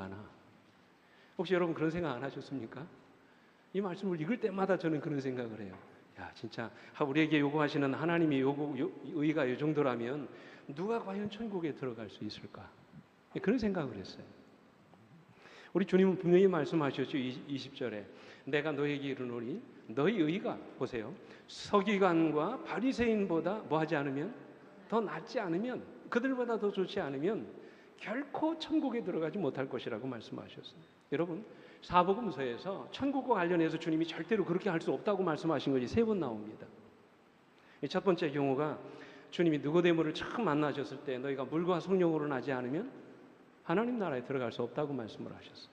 가나? 혹시 여러분 그런 생각 안 하셨습니까? 이 말씀을 읽을 때마다 저는 그런 생각을 해요. 야, 진짜 우리에게 요구하시는 하나님의 의가 이 정도라면 누가 과연 천국에 들어갈 수 있을까? 그런 생각을 했어요. 우리 주님은 분명히 말씀하셨죠. 20절에 내가 너에게 이르노니 너희 의가, 보세요, 서기관과 바리새인보다 뭐하지 않으면, 더 낫지 않으면, 그들보다 더 좋지 않으면 결코 천국에 들어가지 못할 것이라고 말씀하셨어요. 여러분, 사복음서에서 천국과 관련해서 주님이 절대로 그렇게 할 수 없다고 말씀하신 것이 3번 나옵니다. 첫 번째 경우가 주님이 느고데모를 처음 만나셨을 때 너희가 물과 성령으로 나지 않으면 하나님 나라에 들어갈 수 없다고 말씀을 하셨어요.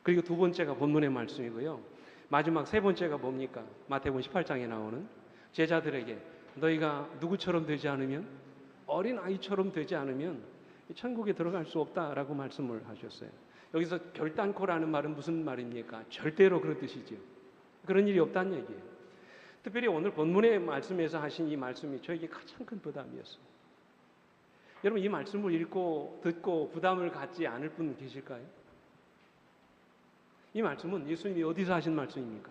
그리고 두 번째가 본문의 말씀이고요. 마지막 3번째가 뭡니까? 마태복음 18장에 나오는 제자들에게 너희가 누구처럼 되지 않으면, 어린 아이처럼 되지 않으면 천국에 들어갈 수 없다라고 말씀을 하셨어요. 여기서 결단코라는 말은 무슨 말입니까? 절대로 그런 뜻이죠. 그런 일이 없다는 얘기예요. 특별히 오늘 본문의 말씀에서 하신 이 말씀이 저에게 가장 큰 부담이었어요. 여러분, 이 말씀을 읽고 듣고 부담을 갖지 않을 분 계실까요? 이 말씀은 예수님이 어디서 하신 말씀입니까?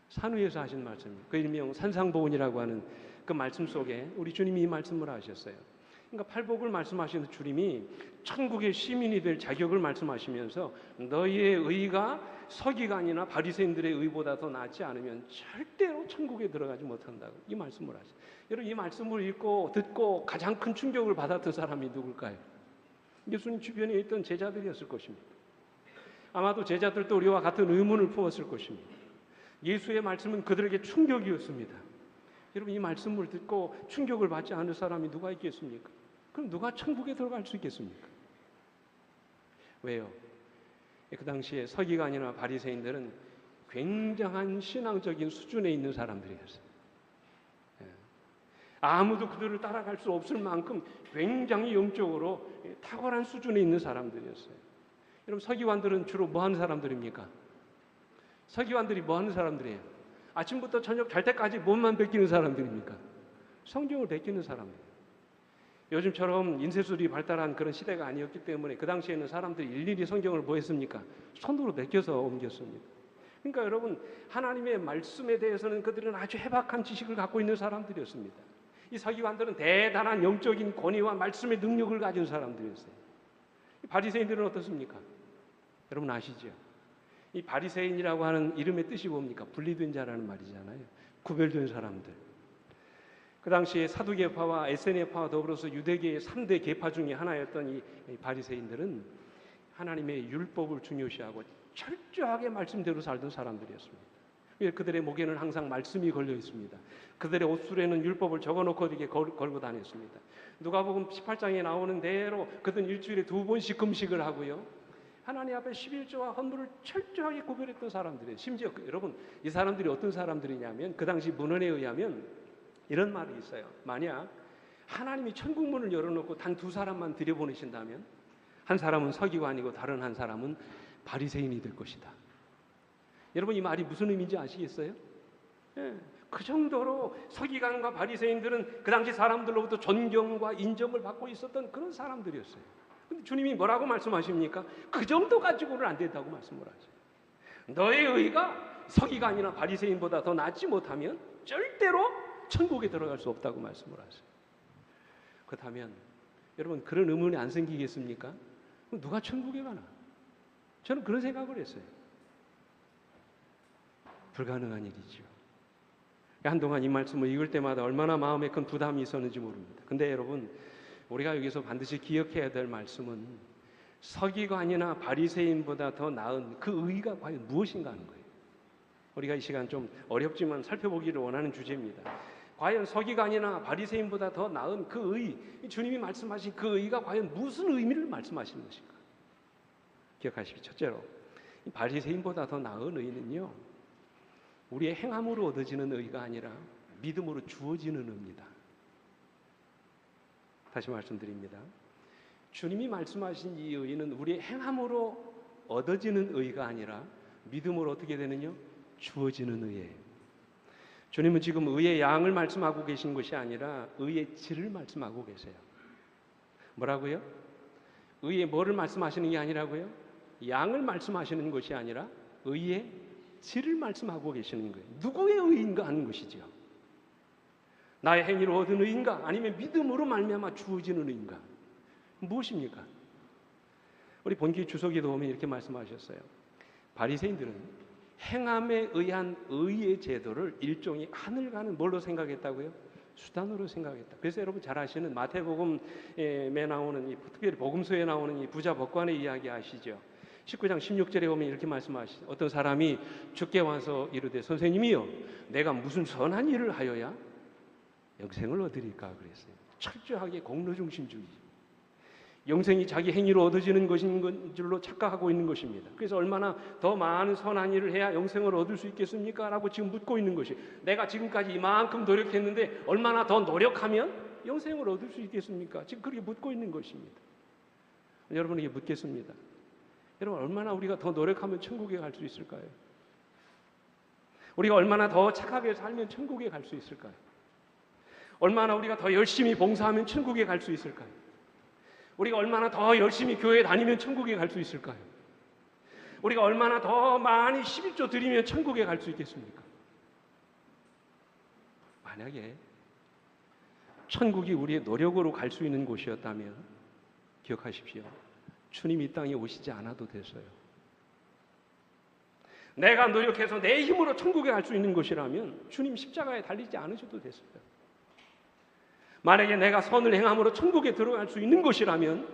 산 위에서 하신 말씀입니다. 그 일명 산상보훈이라고 하는 그 말씀 속에 우리 주님이 이 말씀을 하셨어요. 그러니까 팔복을 말씀하시는 주님이 천국의 시민이 될 자격을 말씀하시면서 너희의 의가 서기관이나 바리새인들의 의보다 더 낫지 않으면 절대로 천국에 들어가지 못한다고 이 말씀을 하셨어요. 여러분, 이 말씀을 읽고 듣고 가장 큰 충격을 받았던 사람이 누굴까요? 예수님 주변에 있던 제자들이었을 것입니다. 아마도 제자들도 우리와 같은 의문을 품었을 것입니다. 예수의 말씀은 그들에게 충격이었습니다. 여러분, 이 말씀을 듣고 충격을 받지 않을 사람이 누가 있겠습니까? 그럼 누가 천국에 들어갈 수 있겠습니까? 왜요? 그 당시에 서기관이나 바리새인들은 굉장한 신앙적인 수준에 있는 사람들이었어요. 아무도 그들을 따라갈 수 없을 만큼 굉장히 영적으로 탁월한 수준에 있는 사람들이었어요. 여러분, 서기관들은 주로 뭐 하는 사람들입니까? 서기관들이 뭐 하는 사람들이에요? 아침부터 저녁 잘 때까지 몸만 베끼는 사람들입니까? 성경을 베끼는 사람들. 요즘처럼 인쇄술이 발달한 그런 시대가 아니었기 때문에 그 당시에는 사람들이 일일이 성경을 뭐 했습니까? 손으로 베껴서 옮겼습니다. 그러니까 여러분, 하나님의 말씀에 대해서는 그들은 아주 해박한 지식을 갖고 있는 사람들이었습니다. 이 서기관들은 대단한 영적인 권위와 말씀의 능력을 가진 사람들이었어요. 이 바리새인들은 어떻습니까? 여러분 아시죠? 이 바리새인이라고 하는 이름의 뜻이 뭡니까? 분리된 자라는 말이잖아요. 구별된 사람들. 그 당시에 사두개파와 에세네파와 더불어서 유대계의 3대 계파 중에 하나였던 이 바리새인들은 하나님의 율법을 중요시하고 철저하게 말씀대로 살던 사람들이었습니다. 그들의 목에는 항상 말씀이 걸려 있습니다. 그들의 옷술에는 율법을 적어놓고 이렇게 걸고 다녔습니다. 누가복음 18장에 나오는 대로 그들은 일주일에 2번씩 금식을 하고요. 하나님 앞에 11조와 헌물을 철저하게 구별했던 사람들이에요. 심지어 여러분, 이 사람들이 어떤 사람들이냐면 그 당시 문헌에 의하면 이런 말이 있어요. 만약 하나님이 천국문을 열어놓고 단 2사람만 들여보내신다면 한 사람은 서기관이고 다른 한 사람은 바리새인이 될 것이다. 여러분, 이 말이 무슨 의미인지 아시겠어요? 예, 그 정도로 서기관과 바리새인들은 그 당시 사람들로부터 존경과 인정을 받고 있었던 그런 사람들이었어요. 근데 주님이 뭐라고 말씀하십니까? 그 정도 가지고는 안 된다고 말씀을 하죠. 너의 의가 서기관이나 바리새인보다 더 낫지 못하면 절대로 천국에 들어갈 수 없다고 말씀을 하세요. 그렇다면 여러분, 그런 의문이 안 생기겠습니까? 그럼 누가 천국에 가나? 저는 그런 생각을 했어요. 불가능한 일이죠. 한동안 이 말씀을 읽을 때마다 얼마나 마음에 큰 부담이 있었는지 모릅니다. 근데 여러분, 우리가 여기서 반드시 기억해야 될 말씀은 서기관이나 바리새인보다 더 나은 그 의가 과연 무엇인가 하는 거예요. 우리가 이 시간 좀 어렵지만 살펴보기를 원하는 주제입니다. 과연 서기관이나 바리새인보다 더 나은 그 의, 주님이 말씀하신 그 의가 과연 무슨 의미를 말씀하시는 것인가? 기억하십시오. 첫째로, 바리새인보다 더 나은 의는요, 우리의 행함으로 얻어지는 의가 아니라 믿음으로 주어지는 의입니다. 다시 말씀드립니다. 주님이 말씀하신 이 의는 우리의 행함으로 얻어지는 의가 아니라 믿음으로 어떻게 되느냐? 주어지는 의예요. 주님은 지금 의의 양을 말씀하고 계신 것이 아니라 의의 질을 말씀하고 계세요. 뭐라고요? 의의 뭐를 말씀하시는 게 아니라고요? 양을 말씀하시는 것이 아니라 의의 질을 말씀하고 계시는 거예요. 누구의 의인가 하는 것이죠. 나의 행위로 얻은 의인가 아니면 믿음으로 말미암아 주어지는 의인가. 무엇입니까? 우리 본기 주석에도 보면 이렇게 말씀하셨어요. 바리새인들은 행함에 의한 의의 제도를 일종의 하늘 가는 뭘로 생각했다고요? 수단으로 생각했다. 그래서 여러분 잘 아시는 마태복음에 나오는 특별히 복음서에 나오는 이 부자 법관의 이야기 아시죠? 19장 16절에 보면 이렇게 말씀하시죠. 어떤 사람이 주께 와서 이르되 선생님이요 내가 무슨 선한 일을 하여야 영생을 얻으리까 그랬어요. 철저하게 공로중심주의. 영생이 자기 행위로 얻어지는 것인 줄로 착각하고 있는 것입니다. 그래서 얼마나 더 많은 선한 일을 해야 영생을 얻을 수 있겠습니까? 라고 지금 묻고 있는 것이, 내가 지금까지 이만큼 노력했는데 얼마나 더 노력하면 영생을 얻을 수 있겠습니까? 지금 그렇게 묻고 있는 것입니다. 여러분에게 묻겠습니다. 여러분 얼마나 우리가 더 노력하면 천국에 갈 수 있을까요? 우리가 얼마나 더 착하게 살면 천국에 갈 수 있을까요? 얼마나 우리가 더 열심히 봉사하면 천국에 갈 수 있을까요? 우리가 얼마나 더 열심히 교회에 다니면 천국에 갈 수 있을까요? 우리가 얼마나 더 많이 11조 드리면 천국에 갈 수 있겠습니까? 만약에 천국이 우리의 노력으로 갈 수 있는 곳이었다면 기억하십시오. 주님이 이 땅에 오시지 않아도 됐어요. 내가 노력해서 내 힘으로 천국에 갈 수 있는 곳이라면 주님 십자가에 달리지 않으셔도 됐어요. 만약에 내가 선을 행함으로 천국에 들어갈 수 있는 것이라면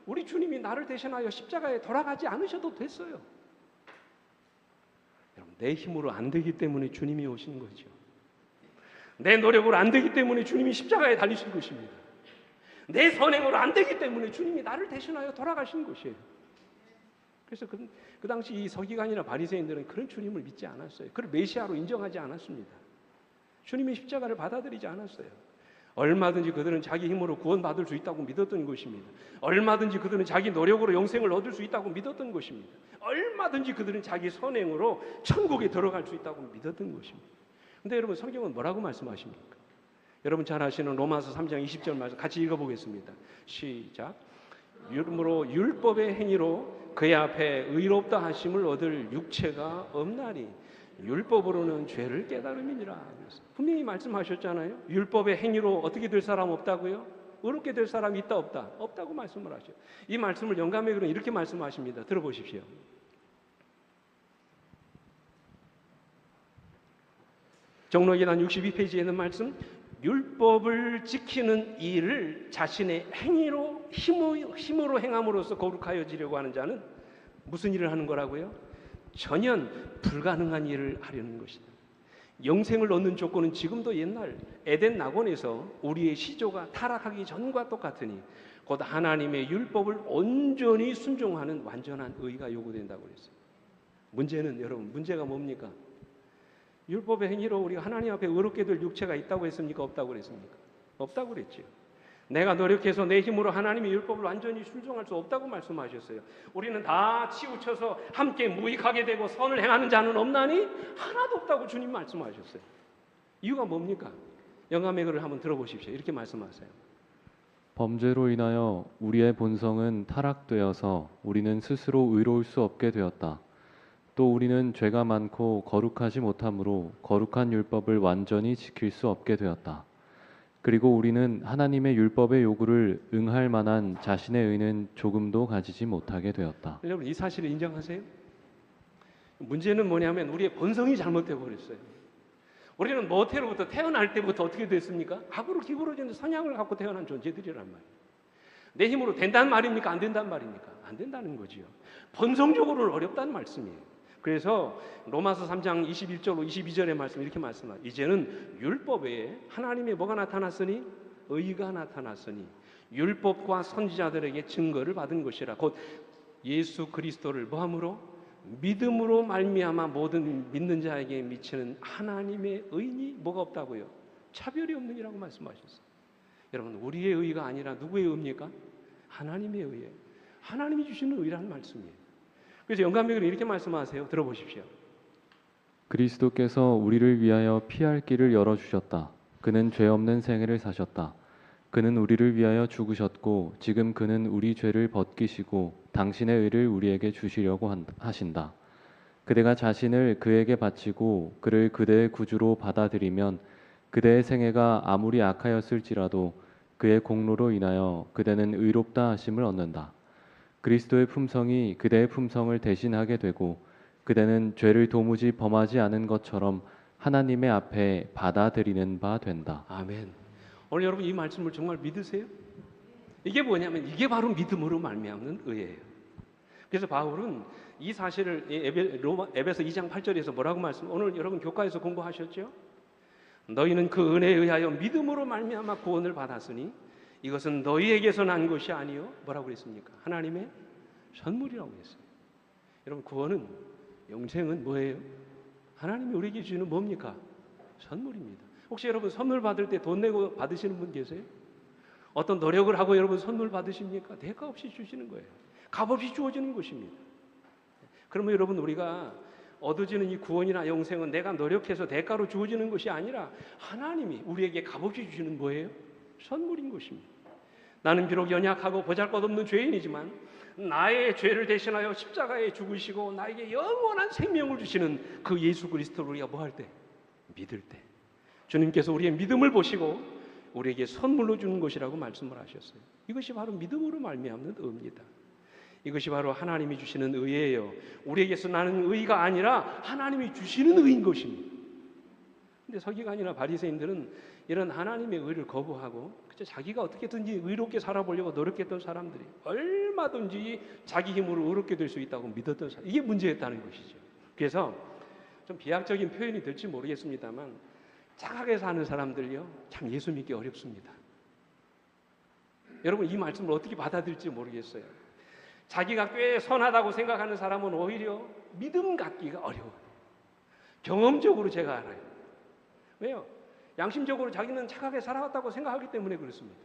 우리 주님이 나를 대신하여 십자가에 돌아가지 않으셔도 됐어요. 여러분, 내 힘으로 안 되기 때문에 주님이 오신 거죠. 내 노력으로 안 되기 때문에 주님이 십자가에 달리신 것입니다. 내 선행으로 안 되기 때문에 주님이 나를 대신하여 돌아가신 것이에요. 그래서 그 당시 이 서기관이나 바리새인들은 그런 주님을 믿지 않았어요. 그를 메시아로 인정하지 않았습니다. 주님의 십자가를 받아들이지 않았어요. 얼마든지 그들은 자기 힘으로 구원받을 수 있다고 믿었던 것입니다. 얼마든지 그들은 자기 노력으로 영생을 얻을 수 있다고 믿었던 것입니다. 얼마든지 그들은 자기 선행으로 천국에 들어갈 수 있다고 믿었던 것입니다. 그런데 여러분 성경은 뭐라고 말씀하십니까? 여러분 잘 아시는 로마서 3장 20절 말씀 같이 읽어보겠습니다. 시작. 이러므로 율법의 행위로 그의 앞에 의롭다 하심을 얻을 육체가 없나니 율법으로는 죄를 깨달음이니라. 분명히 말씀하셨잖아요. 율법의 행위로 어떻게 될 사람 없다고요? 의롭게 될 사람이 있다 없다? 없다고 말씀을 하셔요. 이 말씀을 영감회교는 이렇게 말씀하십니다. 들어보십시오. 정록이단 62페이지에 있는 말씀, 율법을 지키는 일을 자신의 행위로 힘으로 행함으로써 거룩하여지려고 하는 자는 무슨 일을 하는 거라고요? 전혀 불가능한 일을 하려는 것이다. 영생을 얻는 조건은 지금도 옛날 에덴 낙원에서 우리의 시조가 타락하기 전과 똑같으니 곧 하나님의 율법을 온전히 순종하는 완전한 의가 요구된다고 그랬어요. 문제는 여러분, 문제가 뭡니까? 율법의 행위로 우리가 하나님 앞에 의롭게 될 육체가 있다고 했습니까? 없다고 그랬습니까? 없다고 그랬죠. 내가 노력해서 내 힘으로 하나님의 율법을 완전히 순종할 수 없다고 말씀하셨어요. 우리는 다 치우쳐서 함께 무익하게 되고 선을 행하는 자는 없나니 하나도 없다고 주님 말씀하셨어요. 이유가 뭡니까? 영감의 글을 한번 들어보십시오. 이렇게 말씀하세요. 범죄로 인하여 우리의 본성은 타락되어서 우리는 스스로 의로울 수 없게 되었다. 또 우리는 죄가 많고 거룩하지 못하므로 거룩한 율법을 완전히 지킬 수 없게 되었다. 그리고 우리는 하나님의 율법의 요구를 응할 만한 자신의 의는 조금도 가지지 못하게 되었다. 여러분 이 사실을 인정하세요? 문제는 뭐냐면 우리의 본성이 잘못되어 버렸어요. 우리는 모태로부터 태어날 때부터 어떻게 됐습니까? 악으로 기울어지는 성향을 갖고 태어난 존재들이란 말이에요. 내 힘으로 된다는 말입니까? 안 된다는 말입니까? 안 된다는 거지요. 본성적으로는 어렵다는 말씀이에요. 그래서 로마서 3장 21절 22절의 말씀 이렇게 말씀합니다. 이제는 율법에 하나님의 뭐가 나타났으니? 의가 나타났으니 율법과 선지자들에게 증거를 받은 것이라. 곧 예수 그리스도를 뭐함으로? 믿음으로 말미암아 모든 믿는 자에게 미치는 하나님의 의니 뭐가 없다고요? 차별이 없느니라고 말씀하셨어요. 여러분 우리의 의가 아니라 누구의 의입니까? 하나님의 의예요. 하나님이 주시는 의라는 말씀이에요. 그래서 영감백은 이렇게 말씀하세요. 들어보십시오. 그리스도께서 우리를 위하여 피할 길을 열어주셨다. 그는 죄 없는 생애를 사셨다. 그는 우리를 위하여 죽으셨고 지금 그는 우리 죄를 벗기시고 당신의 의를 우리에게 주시려고 하신다. 그대가 자신을 그에게 바치고 그를 그대의 구주로 받아들이면 그대의 생애가 아무리 악하였을지라도 그의 공로로 인하여 그대는 의롭다 하심을 얻는다. 그리스도의 품성이 그대의 품성을 대신하게 되고 그대는 죄를 도무지 범하지 않은 것처럼 하나님의 앞에 받아들이는 바 된다. 아멘. 오늘 여러분 이 말씀을 정말 믿으세요? 이게 뭐냐면 이게 바로 믿음으로 말미암는 의예요. 그래서 바울은 이 사실을 에베소 2장 8절에서 뭐라고 오늘 여러분 교과에서 공부하셨죠? 너희는 그 은혜에 의하여 믿음으로 말미암아 구원을 받았으니 이것은 너희에게서 난 것이 아니요 뭐라고 그랬습니까? 하나님의 선물이라고 했어요. 여러분 구원은 영생은 뭐예요? 하나님이 우리에게 주는 뭡니까? 선물입니다. 혹시 여러분 선물 받을 때 돈 내고 받으시는 분 계세요? 어떤 노력을 하고 여러분 선물 받으십니까? 대가 없이 주시는 거예요. 값없이 주어지는 것입니다. 그러면 여러분 우리가 얻어지는 이 구원이나 영생은 내가 노력해서 대가로 주어지는 것이 아니라 하나님이 우리에게 값없이 주시는 뭐예요? 선물인 것입니다. 나는 비록 연약하고 보잘것없는 죄인이지만 나의 죄를 대신하여 십자가에 죽으시고 나에게 영원한 생명을 주시는 그 예수 그리스도를 우리가 뭐 할 때? 믿을 때 주님께서 우리의 믿음을 보시고 우리에게 선물로 주는 것이라고 말씀을 하셨어요. 이것이 바로 믿음으로 말미암는 의입니다. 이것이 바로 하나님이 주시는 의예요. 우리에게서 나는 의가 아니라 하나님이 주시는 의인 것입니다. 근데 서기관이나 바리새인들은 이런 하나님의 의를 거부하고 자기가 어떻게든지 의롭게 살아보려고 노력했던 사람들이 얼마든지 자기 힘으로 의롭게 될 수 있다고 믿었던 사람, 이게 문제였다는 것이죠. 그래서 좀 비약적인 표현이 될지 모르겠습니다만 착하게 사는 사람들요 참 예수 믿기 어렵습니다. 여러분 이 말씀을 어떻게 받아들일지 모르겠어요. 자기가 꽤 선하다고 생각하는 사람은 오히려 믿음 갖기가 어려워요. 경험적으로 제가 알아요. 왜요? 양심적으로 자기는 착하게 살아왔다고 생각하기 때문에 그렇습니다.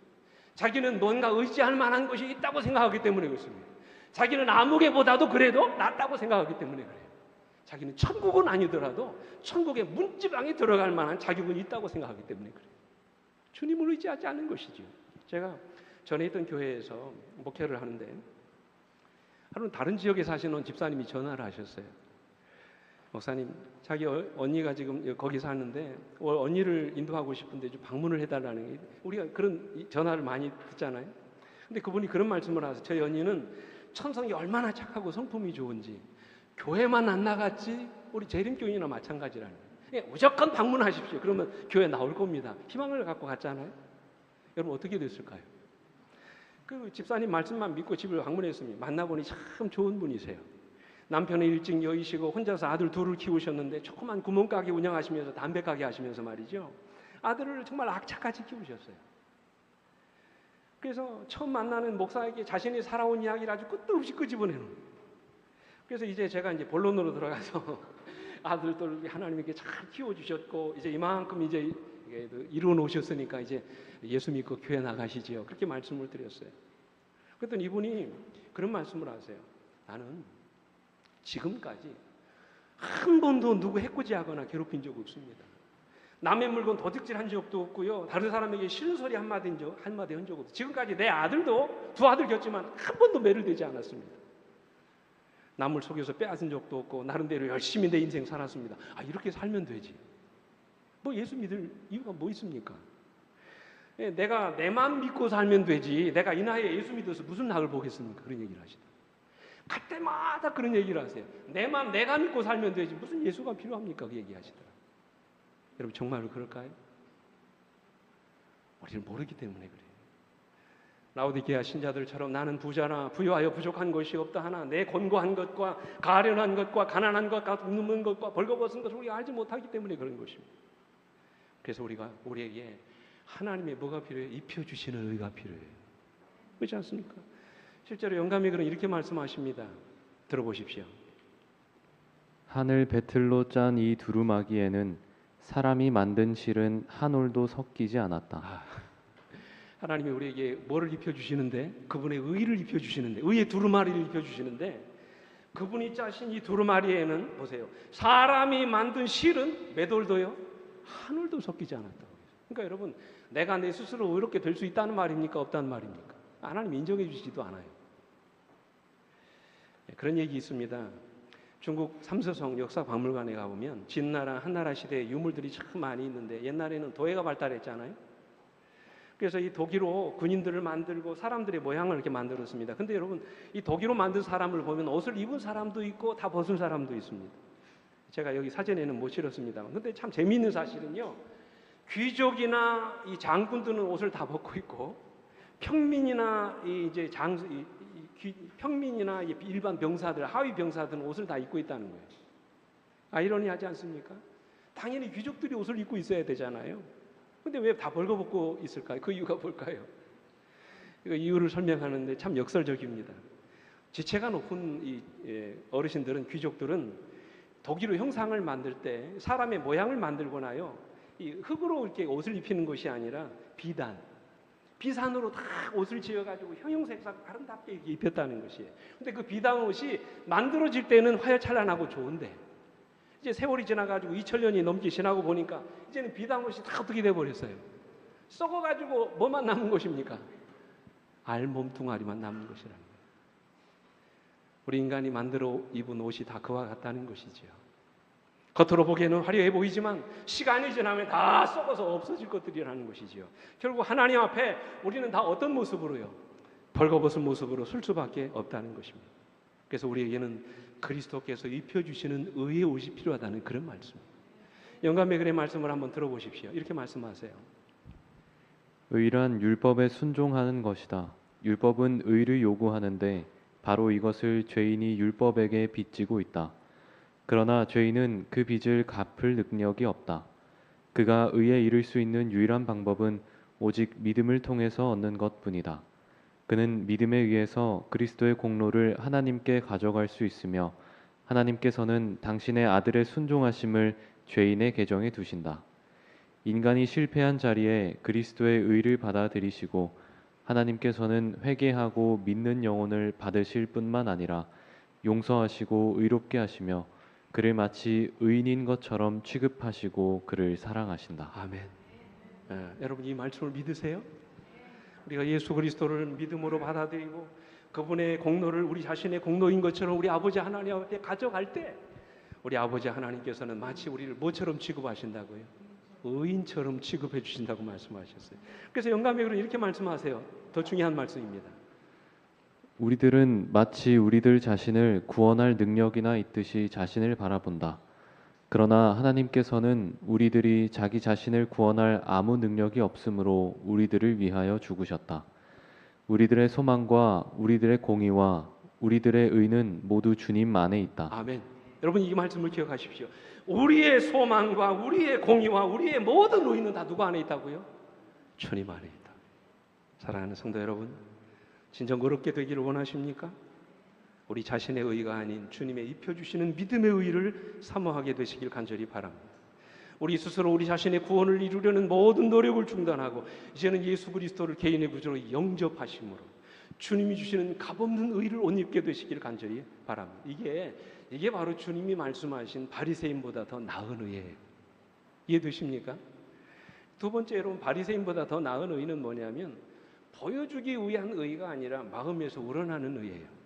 자기는 뭔가 의지할 만한 것이 있다고 생각하기 때문에 그렇습니다. 자기는 아무개보다도 그래도 낫다고 생각하기 때문에 그래요. 자기는 천국은 아니더라도 천국의 문지방에 들어갈 만한 자격은 있다고 생각하기 때문에 그래요. 주님을 의지하지 않는 것이죠. 제가 전에 있던 교회에서 목회를 하는데 하루는 다른 지역에 사시는 집사님이 전화를 하셨어요. 목사님, 자기 언니가 지금 거기 사는데 언니를 인도하고 싶은데 좀 방문을 해달라는 게, 우리가 그런 전화를 많이 듣잖아요. 근데 그분이 그런 말씀을 하세요. 저희 언니는 천성이 얼마나 착하고 성품이 좋은지 교회만 안 나갔지 우리 재림교인이나 마찬가지라는 거예요. 무조건 방문하십시오. 그러면 교회 나올 겁니다. 희망을 갖고 갔잖아요. 여러분 어떻게 됐을까요? 그 집사님 말씀만 믿고 집을 방문했습니다. 만나보니 참 좋은 분이세요. 남편은 일찍 여의시고 혼자서 아들 둘을 키우셨는데 조그만 구멍가게 운영하시면서 담배가게 하시면서 말이죠. 아들을 정말 악착같이 키우셨어요. 그래서 처음 만나는 목사에게 자신이 살아온 이야기를 아주 끝도 없이 끄집어내는 거예요. 그래서 이제 제가 이제 본론으로 들어가서 아들들 하나님께 잘 키워주셨고 이제 이만큼 이제 이루어 놓으셨으니까 이제 예수 믿고 교회 나가시지요. 그렇게 말씀을 드렸어요. 그랬더니 이분이 그런 말씀을 하세요. 나는 지금까지 한 번도 누구 해코지하거나 괴롭힌 적 없습니다. 남의 물건 도둑질한 적도 없고요. 다른 사람에게 싫은 소리 한마디 한 적 없어요. 지금까지 내 아들도 두 아들 겼지만 한 번도 매를 대지 않았습니다. 남을 속여서 빼앗은 적도 없고 나름대로 열심히 내 인생 살았습니다. 이렇게 살면 되지. 뭐 예수 믿을 이유가 뭐 있습니까? 내가 내 마음 믿고 살면 되지. 내가 이 나이에 예수 믿어서 무슨 낙을 보겠습니까? 그런 얘기를 하시다. 갈 때마다 그런 얘기를 하세요. 내 마음 내가 믿고 살면 되지. 무슨 예수가 필요합니까? 그 얘기하시더라. 여러분 정말로 그럴까요? 우리는 모르기 때문에 그래요. 라오디게아 신자들처럼 나는 부자나 부유하여 부족한 것이 없다 하나 내 곤고한 것과 가련한 것과 가난한 것과 굶는 것과 벌거벗은 것을 우리가 알지 못하기 때문에 그런 것입니다. 그래서 우리에게 하나님의 뭐가 필요해요? 입혀주시는 의가 필요해요. 그렇지 않습니까? 실제로 영감이 그런 이렇게 말씀하십니다. 들어보십시오. 하늘 배틀로 짠 이 두루마기에는 사람이 만든 실은 한 올도 섞이지 않았다. 하나님이 우리에게 뭐를 입혀주시는데? 그분의 의를 입혀주시는데, 의의 두루마리를 입혀주시는데, 그분이 짜신 이 두루마리에는 보세요. 사람이 만든 실은 몇 올도요? 한 올도 섞이지 않았다고. 그러니까 여러분, 내가 내 스스로 의롭게 될 수 있다는 말입니까? 없다는 말입니까? 하나님 인정해 주시지도 않아요. 그런 얘기 있습니다. 중국 삼서성 역사박물관에 가보면 진나라, 한나라 시대의 유물들이 참 많이 있는데 옛날에는 도예가 발달했잖아요. 그래서 이 도기로 군인들을 만들고 사람들의 모양을 이렇게 만들었습니다. 근데 여러분, 이 도기로 만든 사람을 보면 옷을 입은 사람도 있고 다 벗은 사람도 있습니다. 제가 여기 사진에는 못 실었습니다만, 근데 참 재미있는 사실은요, 귀족이나 이 장군들은 옷을 다 벗고 있고 평민이나 평민이나 일반 병사들, 하위 병사들은 옷을 다 입고 있다는 거예요. 아이러니하지 않습니까? 당연히 귀족들이 옷을 입고 있어야 되잖아요. 근데 왜 다 벌거벗고 있을까요? 그 이유가 뭘까요? 그 이유를 설명하는데 참 역설적입니다. 지체가 높은 이 어르신들은, 귀족들은 도기로 형상을 만들 때 사람의 모양을 만들거나요, 이 흙으로 이렇게 옷을 입히는 것이 아니라 비산으로 다 옷을 지어가지고 형형색색 아름답게 이렇게 입혔다는 것이에요. 근데 그 비단 옷이 만들어질 때는 화려찬란하고 좋은데 이제 세월이 지나가지고 2000년이 넘게 지나고 보니까 이제는 비단 옷이 다 어떻게 돼버렸어요? 썩어가지고 뭐만 남은 것입니까? 알몸뚱아리만 남은 것이라는 거예요. 우리 인간이 만들어 입은 옷이 다 그와 같다는 것이지요. 겉으로 보기에는 화려해 보이지만 시간이 지나면 다 썩어서 없어질 것들이라는 것이지요. 결국 하나님 앞에 우리는 다 어떤 모습으로요? 벌거벗은 모습으로 설 수밖에 없다는 것입니다. 그래서 우리에게는 그리스도께서 입혀주시는 의의 옷이 필요하다는 그런 말씀입니다. 영감의 글의 말씀을 한번 들어보십시오. 이렇게 말씀하세요. 의란 율법에 순종하는 것이다. 율법은 의를 요구하는데 바로 이것을 죄인이 율법에게 빚지고 있다. 그러나 죄인은 그 빚을 갚을 능력이 없다. 그가 의에 이를 수 있는 유일한 방법은 오직 믿음을 통해서 얻는 것뿐이다. 그는 믿음에 의해서 그리스도의 공로를 하나님께 가져갈 수 있으며 하나님께서는 당신의 아들의 순종하심을 죄인의 계정에 두신다. 인간이 실패한 자리에 그리스도의 의를 받아들이시고 하나님께서는 회개하고 믿는 영혼을 받으실 뿐만 아니라 용서하시고 의롭게 하시며 그를 마치 의인인 것처럼 취급하시고 그를 사랑하신다. 아멘. 여러분, 이 말씀을 믿으세요? 우리가 예수 그리스도를 믿음으로 받아들이고 그분의 공로를 우리 자신의 공로인 것처럼 우리 아버지 하나님 앞에 가져갈 때 우리 아버지 하나님께서는 마치 우리를 뭐처럼 취급하신다고요? 의인처럼 취급해 주신다고 말씀하셨어요. 그래서 영감의 글은 이렇게 말씀하세요. 더 중요한 말씀입니다. 우리들은 마치 우리들 자신을 구원할 능력이나 있듯이 자신을 바라본다. 그러나 하나님께서는 우리들이 자기 자신을 구원할 아무 능력이 없으므로 우리들을 위하여 죽으셨다. 우리들의 소망과 우리들의 공의와 우리들의 의는 모두 주님 안에 있다. 아멘. 여러분, 이 말씀을 기억하십시오. 우리의 소망과 우리의 공의와 우리의 모든 의는 다 누구 안에 있다고요? 주님 안에 있다. 사랑하는 성도 여러분, 진정 그렇게 되기를 원하십니까? 우리 자신의 의가 아닌 주님의 입혀주시는 믿음의 의를 사모하게 되시길 간절히 바랍니다. 우리 스스로 우리 자신의 구원을 이루려는 모든 노력을 중단하고 이제는 예수 그리스도를 개인의 구주로 영접하심으로 주님이 주시는 값없는 의를 옷 입게 되시길 간절히 바랍니다. 이게 바로 주님이 말씀하신 바리새인보다 더 나은 의예요. 이해되십니까? 두 번째, 여러분, 바리새인보다 더 나은 의는 뭐냐면 보여주기 위한 의가 아니라 마음에서 우러나는 의예요.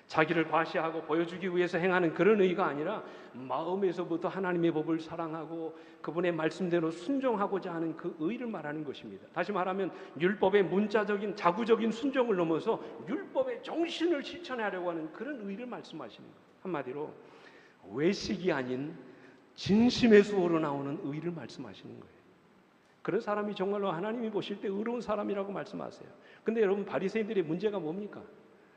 자기를 과시하고 보여주기 위해서 행하는 그런 의가 아니라 마음에서부터 하나님의 법을 사랑하고 그분의 말씀대로 순종하고자 하는 그 의를 말하는 것입니다. 다시 말하면 율법의 문자적인 자구적인 순종을 넘어서 율법의 정신을 실천하려고 하는 그런 의를 말씀하시는 거예요. 한마디로 외식이 아닌 진심에서 우러나오는 의를 말씀하시는 거예요. 그런 사람이 정말로 하나님이 보실 때 의로운 사람이라고 말씀하세요. 근데 여러분, 바리새인들의 문제가 뭡니까?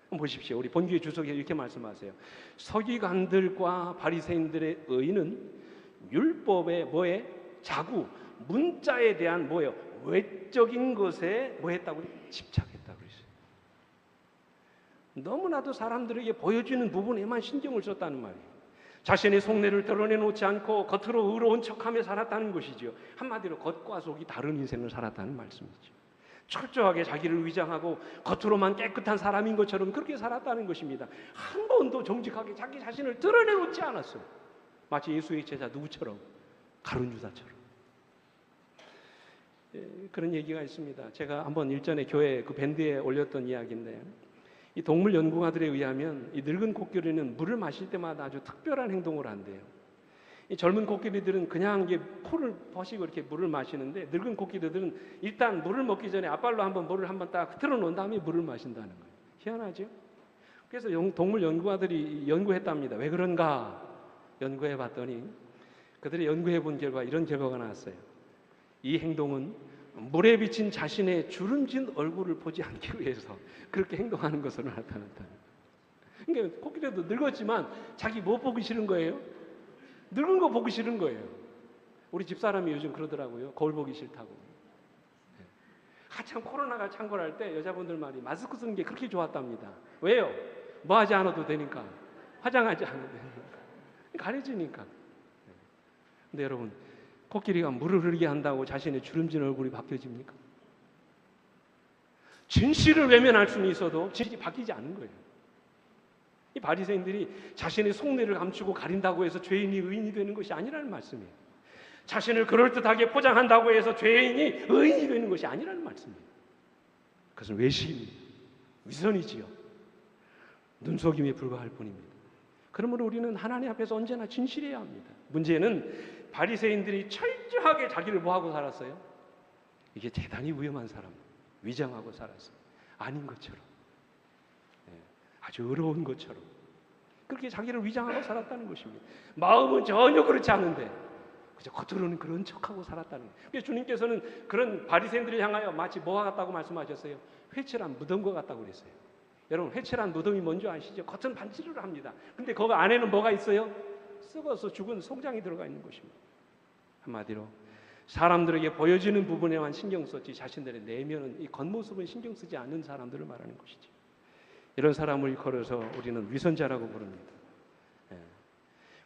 보십시오. 우리 본교의 주석에 이렇게 말씀하세요. 서기관들과 바리새인들의 의는 율법의 뭐에 자구, 문자에 대한 뭐예요? 외적인 것에 뭐 했다고? 집착했다고 그랬어요. 너무나도 사람들에게 보여지는 부분에만 신경을 썼다는 말이에요. 자신의 속내를 드러내놓지 않고 겉으로 의로운 척하며 살았다는 것이죠. 한마디로 겉과 속이 다른 인생을 살았다는 말씀이죠. 철저하게 자기를 위장하고 겉으로만 깨끗한 사람인 것처럼 그렇게 살았다는 것입니다. 한 번도 정직하게 자기 자신을 드러내놓지 않았어요. 마치 예수의 제자 누구처럼? 가룟 유다처럼. 그런 얘기가 있습니다. 제가 한번 일전에 교회 그 밴드에 올렸던 이야기인데, 이 동물 연구가들에 의하면 이 늙은 코끼리는 물을 마실 때마다 아주 특별한 행동을 한대요. 이 젊은 코끼리들은 그냥 이게 코를 버시고 이렇게 물을 마시는데, 늙은 코끼리들은 일단 물을 먹기 전에 앞발로 한번 물을 한번 딱 틀어 놓은 다음에 물을 마신다는 거예요. 희한하죠? 그래서 동물 연구가들이 연구했답니다. 왜 그런가 연구해 봤더니 그들이 연구해 본 결과 이런 결과가 나왔어요. 이 행동은 물에 비친 자신의 주름진 얼굴을 보지 않기 위해서 그렇게 행동하는 것으로 나타났다. 그러니까 코끼리도 늙었지만 자기 뭐 보기 싫은 거예요? 늙은 거 보기 싫은 거예요. 우리 집사람이 요즘 그러더라고요. 거울 보기 싫다고. 한참 코로나가 창궐할 때 여자분들 말이 마스크 쓰는 게 그렇게 좋았답니다. 왜요? 뭐 하지 않아도 되니까. 화장하지 않아도 되니까. 가려지니까. 근데 여러분, 코끼리가 물을 흐르게 한다고 자신의 주름진 얼굴이 바뀌어집니까? 진실을 외면할 수는 있어도 진실이 바뀌지 않는 거예요. 이 바리새인들이 자신의 속내를 감추고 가린다고 해서 죄인이 의인이 되는 것이 아니라는 말씀이에요. 자신을 그럴듯하게 포장한다고 해서 죄인이 의인이 되는 것이 아니라는 말씀이에요. 그것은 외식입니다. 위선이지요. 눈속임에 불과할 뿐입니다. 그러므로 우리는 하나님 앞에서 언제나 진실해야 합니다. 문제는 바리새인들이 철저하게 자기를 뭐하고 살았어요? 이게 대단히 위험한 사람, 위장하고 살았어요. 아닌 것처럼, 아주 어려운 것처럼 그렇게 자기를 위장하고 살았다는 것입니다. 마음은 전혀 그렇지 않은데 그저 겉으로는 그런 척하고 살았다는 거예요. 그래서 주님께서는 그런 바리새인들을 향하여 마치 뭐와 같다고 말씀하셨어요? 회칠한 무덤과 같다고 그랬어요. 여러분, 회칠한 무덤이 뭔지 아시죠? 겉은 반지를 합니다. 근데 그 안에는 뭐가 있어요? 썩어서 죽은 송장이 들어가 있는 것입니다. 한마디로 사람들에게 보여지는 부분에만 신경 썼지 자신들의 내면은, 이 겉모습은 신경 쓰지 않는 사람들을 말하는 것이죠. 이런 사람을 걸어서 우리는 위선자라고 부릅니다.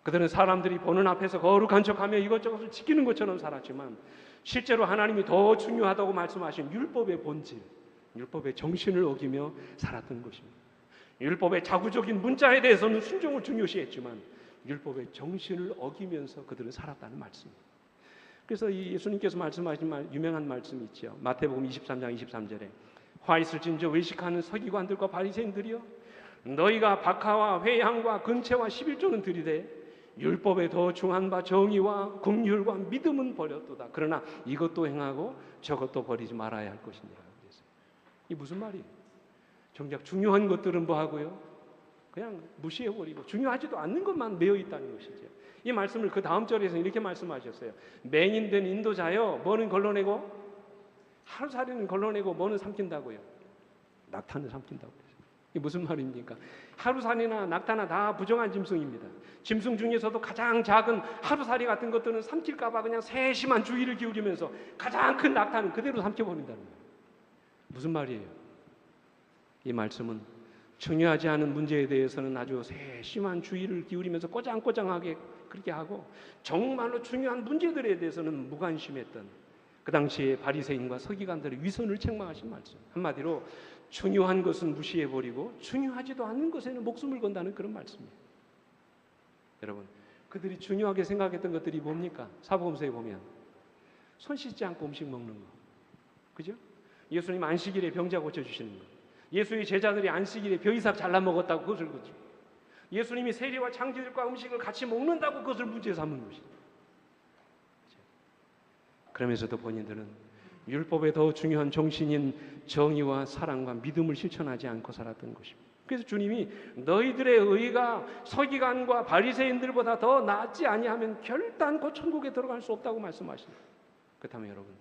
그들은 사람들이 보는 앞에서 거룩한 척하며 이것저것을 지키는 것처럼 살았지만 실제로 하나님이 더 중요하다고 말씀하신 율법의 본질, 율법의 정신을 어기며 살았던 것입니다. 율법의 자구적인 문자에 대해서는 순종을 중요시했지만 율법의 정신을 어기면서 그들은 살았다는 말씀입니다. 그래서 이 예수님께서 말씀하신 유명한 말씀이 있죠. 마태복음 23장 23절에 화 있을진저 외식하는 서기관들과 바리새인들이여, 너희가 박하와 회향과 근채와 11조는 드리되 율법에 더 중한 바 정의와 긍휼과 믿음은 버렸도다. 그러나 이것도 행하고 저것도 버리지 말아야 할 것이니라. 이 무슨 말이에요? 정작 중요한 것들은 뭐 하고요? 그냥 무시해버리고 중요하지도 않는 것만 매여 있다는 것이죠. 이 말씀을 그 다음 절에서 이렇게 말씀하셨어요. 맹인된 인도자여, 뭐는 걸러내고 하루살이는 걸러내고 뭐는 삼킨다고요? 낙타는 삼킨다고 그랬어요. 이게 무슨 말입니까? 하루살이나 낙타나 다 부정한 짐승입니다. 짐승 중에서도 가장 작은 하루살이 같은 것들은 삼킬까봐 그냥 세심한 주의를 기울이면서 가장 큰 낙타는 그대로 삼켜버린다는 거예요. 무슨 말이에요? 이 말씀은 중요하지 않은 문제에 대해서는 아주 세심한 주의를 기울이면서 꼬장꼬장하게 그렇게 하고 정말로 중요한 문제들에 대해서는 무관심했던 그 당시에 바리새인과 서기관들의 위선을 책망하신 말씀. 한마디로 중요한 것은 무시해버리고 중요하지도 않은 것에는 목숨을 건다는 그런 말씀이에요. 여러분, 그들이 중요하게 생각했던 것들이 뭡니까? 사복음서에 보면 손 씻지 않고 음식 먹는 거, 그죠? 예수님 안식일에 병자 고쳐주시는 거, 예수의 제자들이 안식일에 벼이삭 잘라 먹었다고 그것을 고쳐, 예수님이 세리와 창기들과 음식을 같이 먹는다고 그것을 문제 삼는 것이죠. 그러면서도 본인들은 율법에 더 중요한 정신인 정의와 사랑과 믿음을 실천하지 않고 살았던 것입니다. 그래서 주님이 너희들의 의가 서기관과 바리새인들보다 더 낫지 아니하면 결단코 천국에 들어갈 수 없다고 말씀하십니다. 그렇다면 여러분,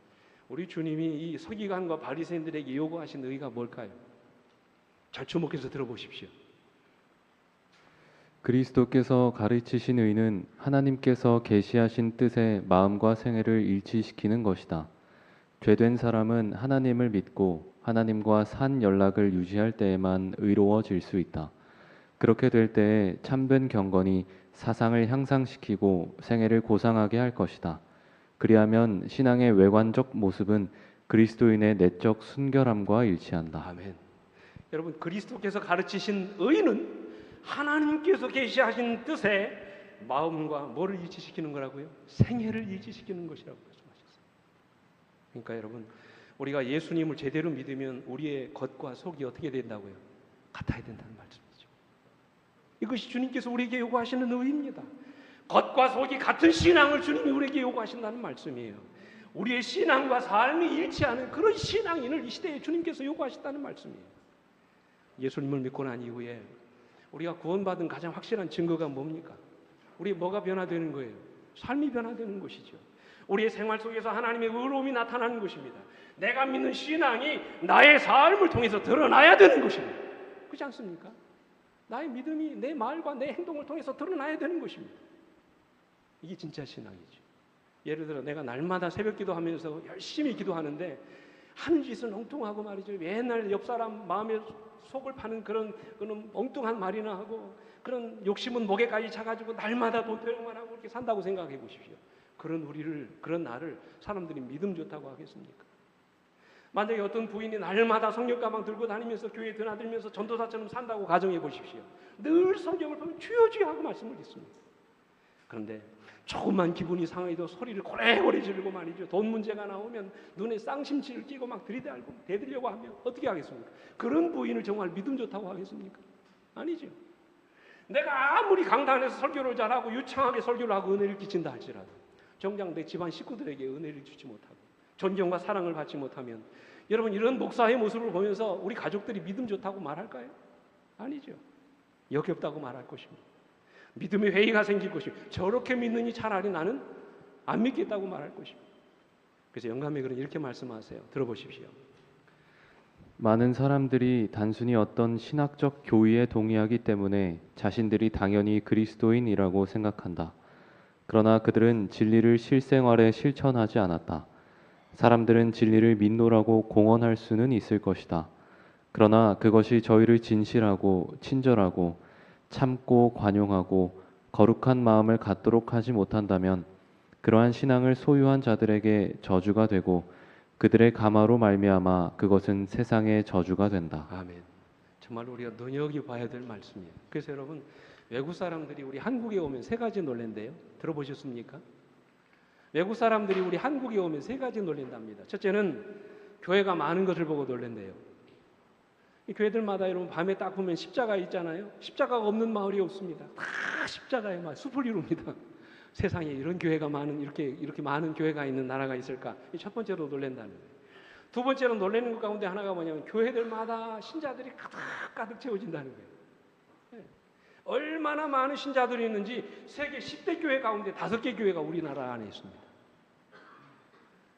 우리 주님이 이 서기관과 바리새인들에게 요구하신 의가 뭘까요? 잘 주목해서 들어보십시오. 그리스도께서 가르치신 의는 하나님께서 계시하신 뜻의 마음과 생애를 일치시키는 것이다. 죄된 사람은 하나님을 믿고 하나님과 산 연락을 유지할 때에만 의로워질 수 있다. 그렇게 될 때에 참된 경건이 사상을 향상시키고 생애를 고상하게 할 것이다. 그리하면 신앙의 외관적 모습은 그리스도인의 내적 순결함과 일치한다. 아멘. 여러분, 그리스도께서 가르치신 의는 하나님께서 계시하신 뜻에 마음과 뭐를 일치시키는 거라고요? 생애를 일치시키는 것이라고 말씀하셨어요. 그러니까 여러분, 우리가 예수님을 제대로 믿으면 우리의 겉과 속이 어떻게 된다고요? 같아야 된다는 말씀이죠. 이것이 주님께서 우리에게 요구하시는 의입니다. 겉과 속이 같은 신앙을 주님이 우리에게 요구하신다는 말씀이에요. 우리의 신앙과 삶이 일치하는 그런 신앙인을 이 시대에 주님께서 요구하신다는 말씀이에요. 예수님을 믿고 난 이후에 우리가 구원받은 가장 확실한 증거가 뭡니까? 우리 뭐가 변화되는 거예요? 삶이 변화되는 것이죠. 우리의 생활 속에서 하나님의 의로움이 나타나는 것입니다. 내가 믿는 신앙이 나의 삶을 통해서 드러나야 되는 것입니다. 그렇지 않습니까? 나의 믿음이 내 말과 내 행동을 통해서 드러나야 되는 것입니다. 이게 진짜 신앙이죠. 예를 들어 내가 날마다 새벽 기도하면서 열심히 기도하는데 하는 짓은 엉뚱하고 말이죠. 맨날 옆 사람 마음에 속을 파는 그런 엉뚱한 말이나 하고 그런 욕심은 목에까지 차가지고 날마다 돈 타령만 하고 이렇게 산다고 생각해 보십시오. 그런 나를 사람들이 믿음 좋다고 하겠습니까? 만약에 어떤 부인이 날마다 성령 가방 들고 다니면서 교회에 드나들면서 전도사처럼 산다고 가정해 보십시오. 늘 성경을 보면 주여 주여 하고 말씀을 듣습니다. 그런데 조금만 기분이 상해도 소리를 고래고래 지르고 말이죠. 돈 문제가 나오면 눈에 쌍심치를 끼고 막 들이대고 대들려고 하면 어떻게 하겠습니까? 그런 부인을 정말 믿음 좋다고 하겠습니까? 아니죠. 내가 아무리 강단에서 설교를 잘하고 유창하게 설교를 하고 은혜를 끼친다 할지라도 정작 내 집안 식구들에게 은혜를 주지 못하고 존경과 사랑을 받지 못하면 여러분 이런 목사의 모습을 보면서 우리 가족들이 믿음 좋다고 말할까요? 아니죠. 역겹다고 말할 것입니다. 믿음의 회의가 생길 것입니다. 저렇게 믿느니 차라리 나는 안 믿겠다고 말할 것입니다. 그래서 영감의 글은 이렇게 말씀하세요. 들어보십시오. 많은 사람들이 단순히 어떤 신학적 교의에 동의하기 때문에 자신들이 당연히 그리스도인이라고 생각한다. 그러나 그들은 진리를 실생활에 실천하지 않았다. 사람들은 진리를 믿노라고 공언할 수는 있을 것이다. 그러나 그것이 저희를 진실하고 친절하고 참고 관용하고 거룩한 마음을 갖도록 하지 못한다면 그러한 신앙을 소유한 자들에게 저주가 되고 그들의 가마로 말미암아 그것은 세상의 저주가 된다. 아멘. 정말 우리가 눈여겨봐야 될 말씀이에요. 그래서 여러분 외국 사람들이 우리 한국에 오면 세 가지 놀랜대요. 들어보셨습니까? 외국 사람들이 우리 한국에 오면 세 가지 놀랜답니다. 첫째는 교회가 많은 것을 보고 놀랜대요. 이 교회들마다 여러분 밤에 딱 보면 십자가 있잖아요. 십자가가 없는 마을이 없습니다. 다 십자가에 막 숲을 이룹니다. 세상에 이런 교회가 많은 이렇게 많은 교회가 있는 나라가 있을까? 이 첫 번째로 놀란다는 거예요. 두 번째로 놀라는 것 가운데 하나가 뭐냐면 교회들마다 신자들이 가득 채워진다는 거예요. 네. 얼마나 많은 신자들이 있는지 세계 10대 교회 가운데 5개 교회가 우리나라 안에 있습니다.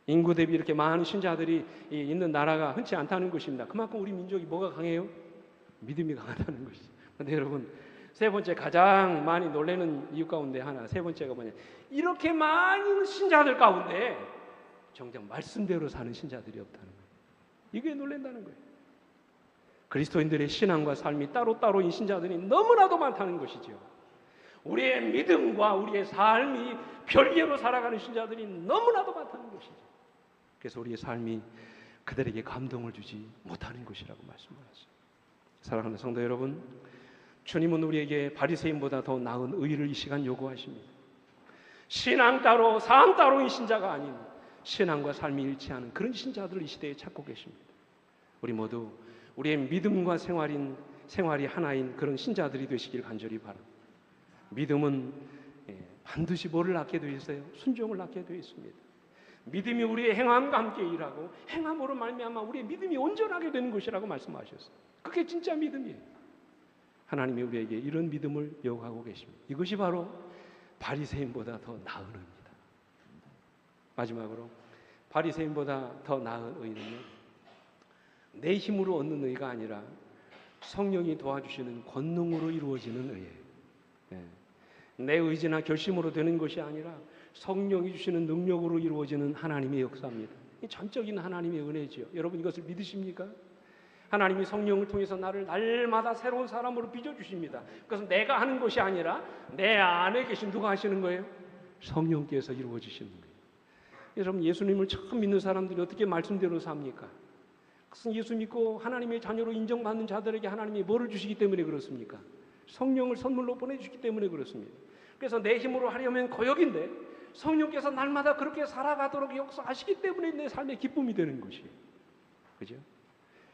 인구 대비 이렇게 많은 신자들이 있는 나라가 흔치 않다는 것입니다. 그만큼 우리 민족이 뭐가 강해요? 믿음이 강하다는 것이죠. 그런데 여러분 세 번째 가장 많이 놀라는 이유 가운데 하나 세 번째가 뭐냐? 이렇게 많은 신자들 가운데 정작 말씀대로 사는 신자들이 없다는 거예요. 이게 놀란다는 거예요. 그리스도인들의 신앙과 삶이 따로따로인 신자들이 너무나도 많다는 것이죠. 우리의 믿음과 우리의 삶이 별개로 살아가는 신자들이 너무나도 많다는 것이죠. 그래서 우리의 삶이 그들에게 감동을 주지 못하는 것이라고 말씀하셨어요. 사랑하는 성도 여러분, 주님은 우리에게 바리새인보다 더 나은 의를 이 시간 요구하십니다. 신앙 따로 삶 따로인 신자가 아닌 신앙과 삶이 일치하는 그런 신자들을 이 시대에 찾고 계십니다. 우리 모두 우리의 믿음과 생활이 하나인 그런 신자들이 되시길 간절히 바랍니다. 믿음은 반드시 뭐를 낳게 되어 있어요? 순종을 낳게 되어 있습니다. 믿음이 우리의 행함과 함께 일하고 행함으로 말미암아 우리의 믿음이 온전하게 되는 것이라고 말씀하셨어요. 그게 진짜 믿음이에요. 하나님이 우리에게 이런 믿음을 요구하고 계십니다. 이것이 바로 바리새인보다 더 나은 의입니다. 마지막으로 바리새인보다 더 나은 의는요, 내 힘으로 얻는 의가 아니라 성령이 도와주시는 권능으로 이루어지는 의예요. 내 의지나 결심으로 되는 것이 아니라 성령이 주시는 능력으로 이루어지는 하나님의 역사입니다. 이 전적인 하나님의 은혜지요. 여러분 이것을 믿으십니까? 하나님이 성령을 통해서 나를 날마다 새로운 사람으로 빚어주십니다. 그것은 내가 하는 것이 아니라 내 안에 계신 누가 하시는 거예요? 성령께서 이루어지시는 거예요. 여러분 예수님을 처음 믿는 사람들이 어떻게 말씀대로 삽니까? 그것은 예수 믿고 하나님의 자녀로 인정받는 자들에게 하나님이 뭐를 주시기 때문에 그렇습니까? 성령을 선물로 보내주시기 때문에 그렇습니다. 그래서 내 힘으로 하려면 거역인데 성령께서 날마다 그렇게 살아가도록 역사하시기 때문에 내 삶의 기쁨이 되는 것이에요. 그죠?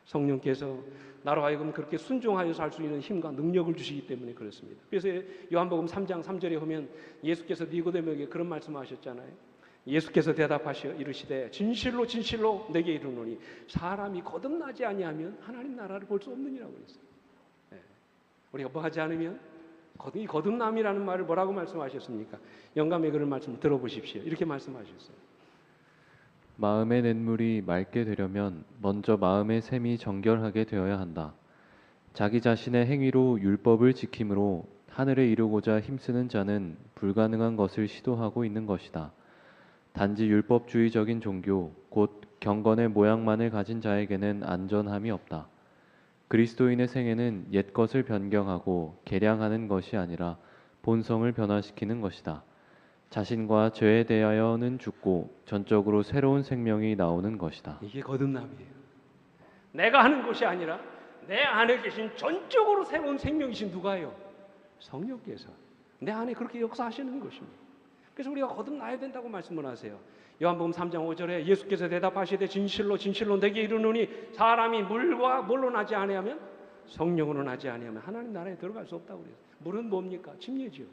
성령께서 나로 하여금 그렇게 순종하여 살 수 있는 힘과 능력을 주시기 때문에 그렇습니다. 그래서 요한복음 3장 3절에 보면 예수께서 니고데모에게 그런 말씀하셨잖아요. 예수께서 대답하시어 이르시되 진실로 진실로 내게 이르노니 사람이 거듭나지 아니하면 하나님 나라를 볼 수 없느니라고 그랬어요. 우리가 뭐 하지 않으면 이 거듭남이라는 말을 뭐라고 말씀하셨습니까? 영감의 그런 말씀 들어보십시오. 이렇게 말씀하셨어요. 마음의 냇물이 맑게 되려면 먼저 마음의 샘이 정결하게 되어야 한다. 자기 자신의 행위로 율법을 지킴으로 하늘에 이르고자 힘쓰는 자는 불가능한 것을 시도하고 있는 것이다. 단지 율법주의적인 종교, 곧 경건의 모양만을 가진 자에게는 안전함이 없다. 그리스도인의 생애는 옛 것을 변경하고 개량하는 것이 아니라 본성을 변화시키는 것이다. 자신과 죄에 대하여는 죽고 전적으로 새로운 생명이 나오는 것이다. 이게 거듭남이에요. 내가 하는 것이 아니라 내 안에 계신 전적으로 새로운 생명이신 누가요? 성령께서 내 안에 그렇게 역사하시는 것입니다. 그래서 우리가 거듭나야 된다고 말씀을 하세요. 요한복음 3장 5절에 예수께서 대답하시되 진실로 진실로 내게 이르노니 사람이 물과 뭘로 나지 아니하면 성령으로 나지 아니하면 하나님 나라에 들어갈 수 없다고 그래요. 물은 뭡니까? 침례지요.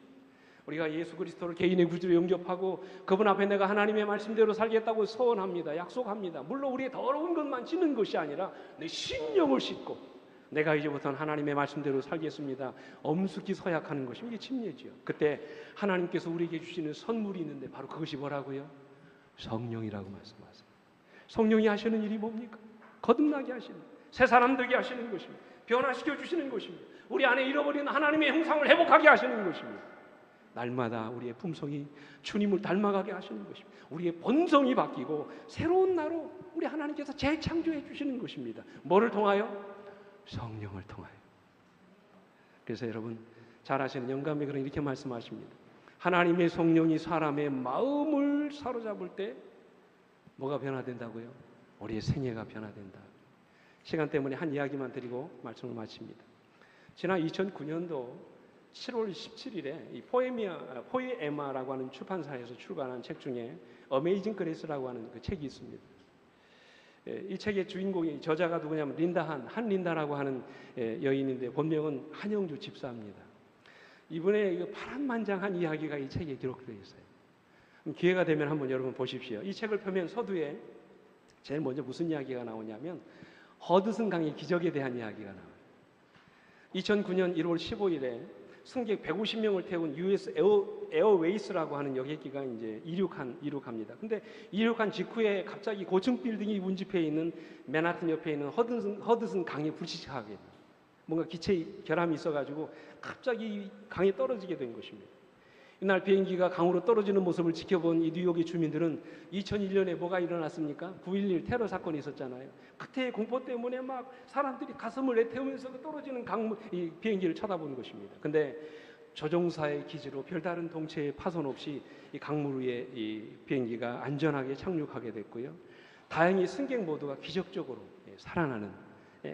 우리가 예수 그리스도를 개인의 구주로 영접하고 그분 앞에 내가 하나님의 말씀대로 살겠다고 서원합니다. 약속합니다. 물론 우리의 더러운 것만 씻는 것이 아니라 내 신령을 씻고 내가 이제부터는 하나님의 말씀대로 살겠습니다. 엄숙히 서약하는 것이 이게 침례지요. 그때 하나님께서 우리에게 주시는 선물이 있는데 바로 그것이 뭐라고요? 성령이라고 말씀하세요. 성령이 하시는 일이 뭡니까? 거듭나게 하시는, 새 사람 되게 하시는 것입니다. 변화시켜 주시는 것입니다. 우리 안에 잃어버린 하나님의 형상을 회복하게 하시는 것입니다. 날마다 우리의 품성이 주님을 닮아가게 하시는 것입니다. 우리의 본성이 바뀌고 새로운 나로 우리 하나님께서 재창조해 주시는 것입니다. 뭐를 통하여? 성령을 통하여. 그래서 여러분 잘 아시는 영감이 그런 이렇게 말씀하십니다. 하나님의 성령이 사람의 마음을 사로잡을 때 뭐가 변화된다고요? 우리의 생애가 변화된다. 시간 때문에 한 이야기만 드리고 말씀을 마칩니다. 지난 2009년도 7월 17일에 이 포에마라고 하는 출판사에서 출간한 책 중에 어메이징 그레이스라고 하는 그 책이 있습니다. 이 책의 주인공이 저자가 누구냐면 한린다라고 하는 여인인데 본명은 한영주 집사입니다. 이분의 파란만장한 이야기가 이 책에 기록되어 있어요. 기회가 되면 한번 여러분 보십시오. 이 책을 펴면 서두에 제일 먼저 무슨 이야기가 나오냐면 허드슨 강의 기적에 대한 이야기가 나와요. 2009년 1월 15일에 승객 150명을 태운 US 에어웨이스라고 하는 여객기가 이제 이륙합니다. 근데 이륙한 직후에 갑자기 고층 빌딩이 운집해 있는 맨하튼 옆에 있는 허드슨 강에 불시착하게 돼요. 뭔가 기체 결함이 있어가지고 갑자기 강에 떨어지게 된 것입니다. 이날 비행기가 강으로 떨어지는 모습을 지켜본 이 뉴욕의 주민들은 2001년에 뭐가 일어났습니까? 9.11 테러 사건이 있었잖아요. 그때의 공포 때문에 막 사람들이 가슴을 애태우면서 그 떨어지는 이 비행기를 쳐다보는 것입니다. 근데 조종사의 기지로 별다른 동체의 파손 없이 이 강물 위에 이 비행기가 안전하게 착륙하게 됐고요. 다행히 승객 모두가 기적적으로 살아나는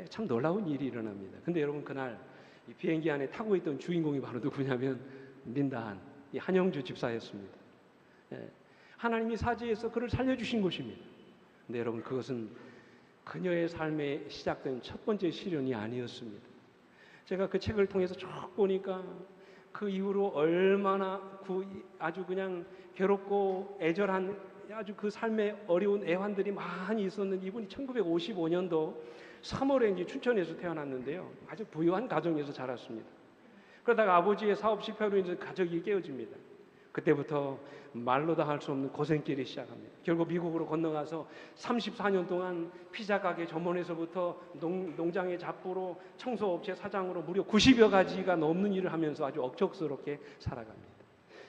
참 놀라운 일이 일어납니다. 근데 여러분 그날 이 비행기 안에 타고 있던 주인공이 바로 누구냐면 린다 이 한영주 집사였습니다. 하나님이 사지에서 그를 살려주신 것입니다. 근데 여러분 그것은 그녀의 삶에 시작된 첫 번째 시련이 아니었습니다. 제가 그 책을 통해서 쭉 보니까 그 이후로 얼마나 아주 그냥 괴롭고 애절한 아주 그 삶에 어려운 애환들이 많이 있었는데 이분이 1955년도 3월에 이제 춘천에서 태어났는데요. 아주 부유한 가정에서 자랐습니다. 그러다가 아버지의 사업 실패로 인해서 가족이 깨어집니다. 그때부터 말로 다 할 수 없는 고생길이 시작합니다. 결국 미국으로 건너가서 34년 동안 피자 가게 점원에서부터 농장의 잡부로 청소업체 사장으로 무려 90여 가지가 넘는 일을 하면서 아주 억척스럽게 살아갑니다.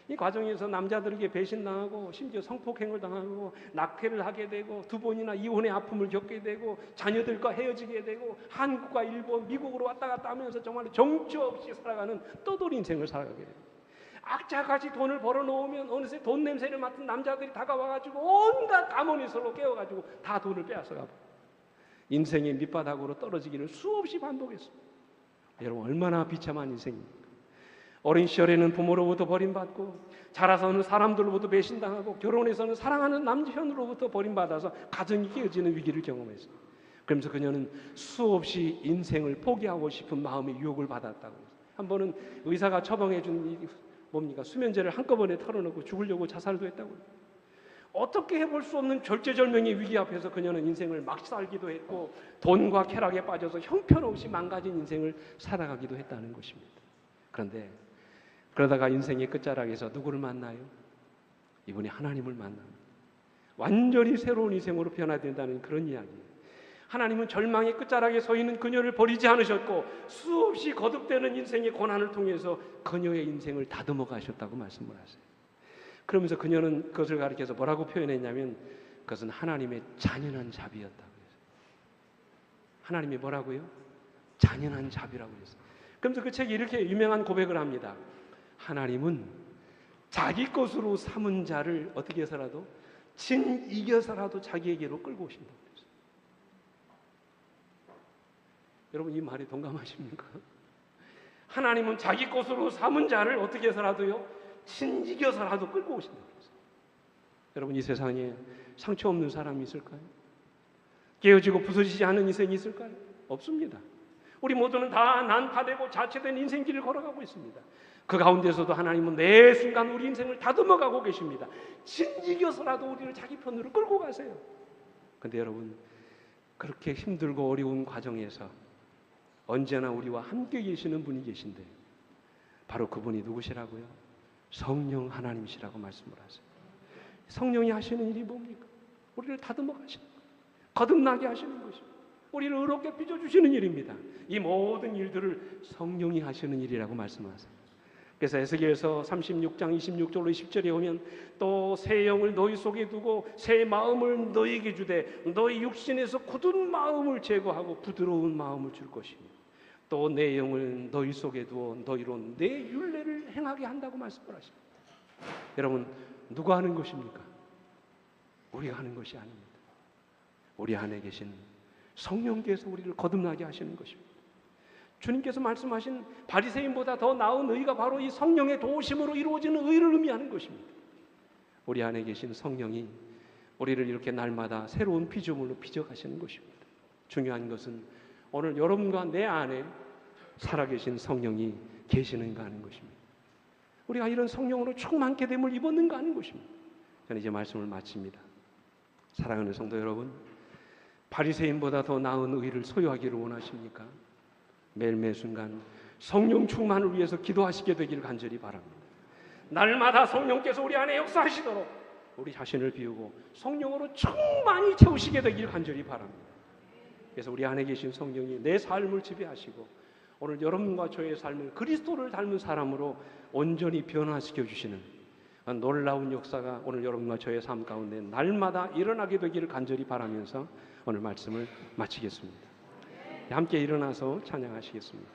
이 과정에서 남자들에게 배신당하고 심지어 성폭행을 당하고 낙태를 하게 되고 2번이나 이혼의 아픔을 겪게 되고 자녀들과 헤어지게 되고 한국과 일본, 미국으로 왔다 갔다 하면서 정말 정처 없이 살아가는 떠돌이 인생을 살아가게 됩니다. 악자같이 돈을 벌어놓으면 어느새 돈 냄새를 맡은 남자들이 다가와가지고 온갖 가문이 서로 깨워가지고 다 돈을 빼앗아가고 인생의 밑바닥으로 떨어지기를 수없이 반복했습니다. 여러분 얼마나 비참한 인생입니까? 어린 시절에는 부모로부터 버림받고 자라서는 사람들로부터 배신당하고 결혼해서는 사랑하는 남편으로부터 버림받아서 가정이 깨어지는 위기를 경험했어요. 그러면서 그녀는 수없이 인생을 포기하고 싶은 마음의 유혹을 받았다고 했어요. 한 번은 의사가 처방해준 수면제를 한꺼번에 털어놓고 죽으려고 자살도 했다고 해요. 어떻게 해볼 수 없는 절제절명의 위기 앞에서 그녀는 인생을 막 살기도 했고 돈과 쾌락에 빠져서 형편없이 망가진 인생을 살아가기도 했다는 것입니다. 그런데 그러다가 인생의 끝자락에서 누구를 만나요? 이분이 하나님을 만납니다. 완전히 새로운 인생으로 변화된다는 그런 이야기예요. 하나님은 절망의 끝자락에 서 있는 그녀를 버리지 않으셨고 수없이 거듭되는 인생의 고난을 통해서 그녀의 인생을 다듬어 가셨다고 말씀을 하세요. 그러면서 그녀는 그것을 가리켜서 뭐라고 표현했냐면 그것은 하나님의 잔인한 자비였다고 했어요. 하나님이 뭐라고요? 잔인한 자비라고 했어요. 그러면서 그 책이 이렇게 유명한 고백을 합니다. 하나님은 자기 것으로 삼은 자를 어떻게 해서라도 진 이겨서라도 자기에게로 끌고 오신다고 했어요. 여러분 이 말에 동감하십니까? 하나님은 자기 것으로 삼은 자를 어떻게 해서라도요 진 이겨서라도 끌고 오신다고 했어요. 여러분 이 세상에 상처 없는 사람이 있을까요? 깨어지고 부서지지 않은 인생이 있을까요? 없습니다. 우리 모두는 다 난파되고 자체된 인생길을 걸어가고 있습니다. 그 가운데서도 하나님은 매 순간 우리 인생을 다듬어가고 계십니다. 진이겨서라도 우리를 자기 편으로 끌고 가세요. 그런데 여러분 그렇게 힘들고 어려운 과정에서 언제나 우리와 함께 계시는 분이 계신데 바로 그분이 누구시라고요? 성령 하나님이시라고 말씀을 하세요. 성령이 하시는 일이 뭡니까? 우리를 다듬어 가시는 거예요. 거듭나게 하시는 것입니다. 우리를 의롭게 빚어주시는 일입니다. 이 모든 일들을 성령이 하시는 일이라고 말씀하세요. 그래서 에스겔서 36장 26절로 20절에 오면 또 새 영을 너희 속에 두고 새 마음을 너희에게 주되 너희 육신에서 굳은 마음을 제거하고 부드러운 마음을 줄 것이며 또 내 영을 너희 속에 두어 너희로 내 율례를 행하게 한다고 말씀을 하십니다. 여러분 누가 하는 것입니까? 우리가 하는 것이 아닙니다. 우리 안에 계신 성령께서 우리를 거듭나게 하시는 것입니다. 주님께서 말씀하신 바리새인보다 더 나은 의가 바로 이 성령의 도우심으로 이루어지는 의를 의미하는 것입니다. 우리 안에 계신 성령이 우리를 이렇게 날마다 새로운 피조물로 빚어가시는 것입니다. 중요한 것은 오늘 여러분과 내 안에 살아계신 성령이 계시는가 하는 것입니다. 우리가 이런 성령으로 충만케 됨을 입었는가 하는 것입니다. 저는 이제 말씀을 마칩니다. 사랑하는 성도 여러분, 바리새인보다 더 나은 의를 소유하기를 원하십니까? 매일매일 순간 성령 충만을 위해서 기도하시게 되기를 간절히 바랍니다. 날마다 성령께서 우리 안에 역사하시도록 우리 자신을 비우고 성령으로 충만히 채우시게 되기를 간절히 바랍니다. 그래서 우리 안에 계신 성령이 내 삶을 지배하시고 오늘 여러분과 저의 삶을 그리스도를 닮은 사람으로 온전히 변화시켜 주시는 놀라운 역사가 오늘 여러분과 저의 삶 가운데 날마다 일어나게 되기를 간절히 바라면서 오늘 말씀을 마치겠습니다. 함께 일어나서 찬양하시겠습니다.